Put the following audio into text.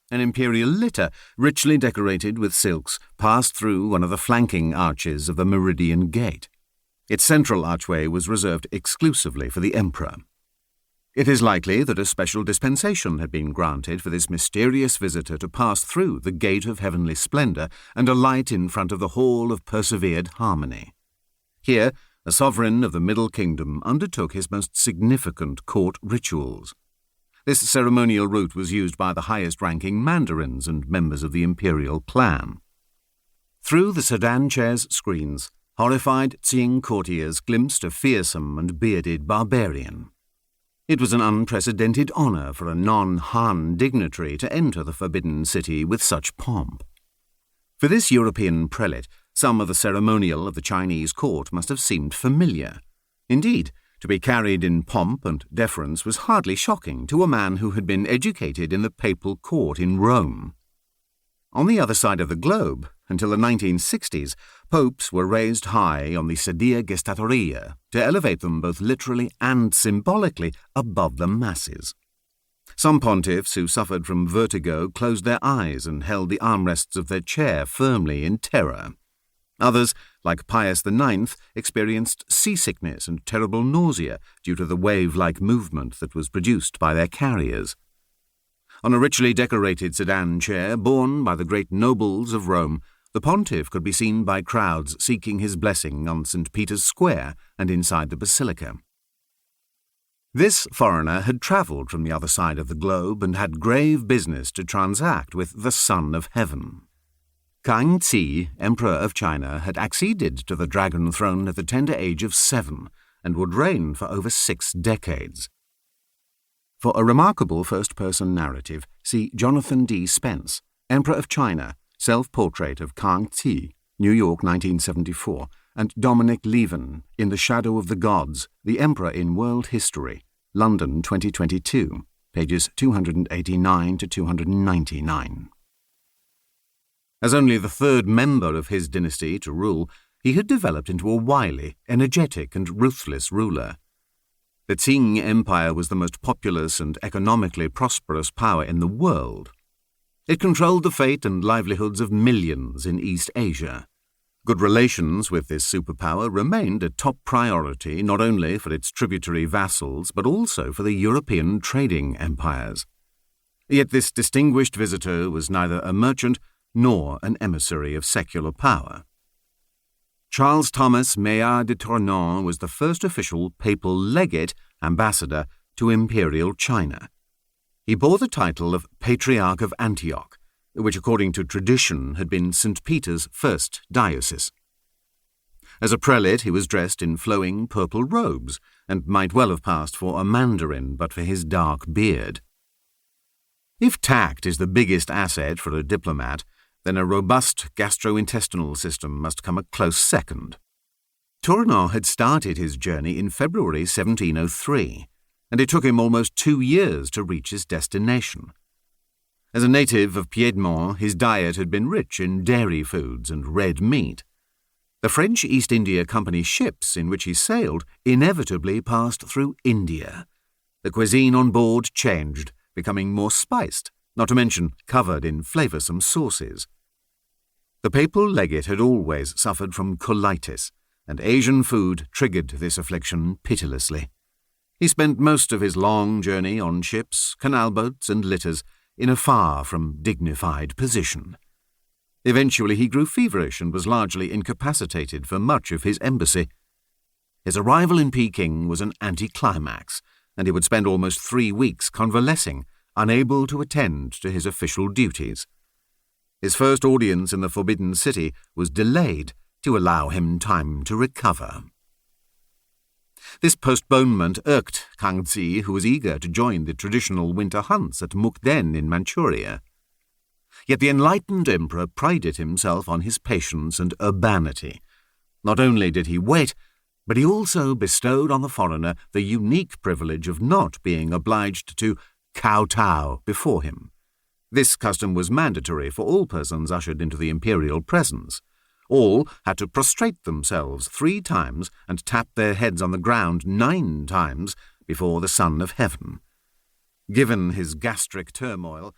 An imperial litter, richly decorated with silks, passed through one of the flanking arches of the Meridian Gate. Its central archway was reserved exclusively for the emperor. It is likely that a special dispensation had been granted for this mysterious visitor to pass through the Gate of Heavenly Splendor and alight in front of the Hall of Persevered Harmony. Here, a sovereign of the Middle Kingdom undertook his most significant court rituals. This ceremonial route was used by the highest-ranking mandarins and members of the imperial clan. Through the sedan chair's screens, horrified Qing courtiers glimpsed a fearsome and bearded barbarian. It was an unprecedented honor for a non-Han dignitary to enter the Forbidden City with such pomp. For this European prelate, some of the ceremonial of the Chinese court must have seemed familiar. Indeed, to be carried in pomp and deference was hardly shocking to a man who had been educated in the papal court in Rome. On the other side of the globe, until the 1960s, popes were raised high on the sedia gestatoria to elevate them both literally and symbolically above the masses. Some pontiffs who suffered from vertigo closed their eyes and held the armrests of their chair firmly in terror. Others, like Pius IX, experienced seasickness and terrible nausea due to the wave-like movement that was produced by their carriers. On a richly decorated sedan chair borne by the great nobles of Rome, the pontiff could be seen by crowds seeking his blessing on St. Peter's Square and inside the basilica. This foreigner had travelled from the other side of the globe and had grave business to transact with the Son of Heaven. Kangxi, Emperor of China, had acceded to the dragon throne at the tender age of 7 and would reign for over 6 decades. For a remarkable first-person narrative, see Jonathan D. Spence, Emperor of China, Self-Portrait of Kangxi, New York, 1974, and Dominic Leven, In the Shadow of the Gods, The Emperor in World History, London, 2022, pages 289 to 299. As only the third member of his dynasty to rule, he had developed into a wily, energetic, and ruthless ruler. The Qing Empire was the most populous and economically prosperous power in the world. It controlled the fate and livelihoods of millions in East Asia. Good relations with this superpower remained a top priority not only for its tributary vassals but also for the European trading empires. Yet this distinguished visitor was neither a merchant nor an emissary of secular power. Charles Thomas Maillard de Tournon was the first official papal legate, ambassador, to imperial China. He bore the title of Patriarch of Antioch, which according to tradition had been St. Peter's first diocese. As a prelate he was dressed in flowing purple robes and might well have passed for a mandarin but for his dark beard. If tact is the biggest asset for a diplomat, then a robust gastrointestinal system must come a close second. Tournon had started his journey in February 1703, and it took him almost 2 years to reach his destination. As a native of Piedmont, his diet had been rich in dairy foods and red meat. The French East India Company ships in which he sailed inevitably passed through India. The cuisine on board changed, becoming more spiced, not to mention covered in flavoursome sauces. The papal legate had always suffered from colitis, and Asian food triggered this affliction pitilessly. He spent most of his long journey on ships, canal boats, and litters in a far from dignified position. Eventually he grew feverish and was largely incapacitated for much of his embassy. His arrival in Peking was an anticlimax, and he would spend almost 3 weeks convalescing, unable to attend to his official duties. His first audience in the Forbidden City was delayed to allow him time to recover. This postponement irked Kangxi, who was eager to join the traditional winter hunts at Mukden in Manchuria. Yet the enlightened emperor prided himself on his patience and urbanity. Not only did he wait, but he also bestowed on the foreigner the unique privilege of not being obliged to kowtow before him. This custom was mandatory for all persons ushered into the imperial presence. All had to prostrate themselves 3 times and tap their heads on the ground 9 times before the Son of Heaven. Given his gastric turmoil,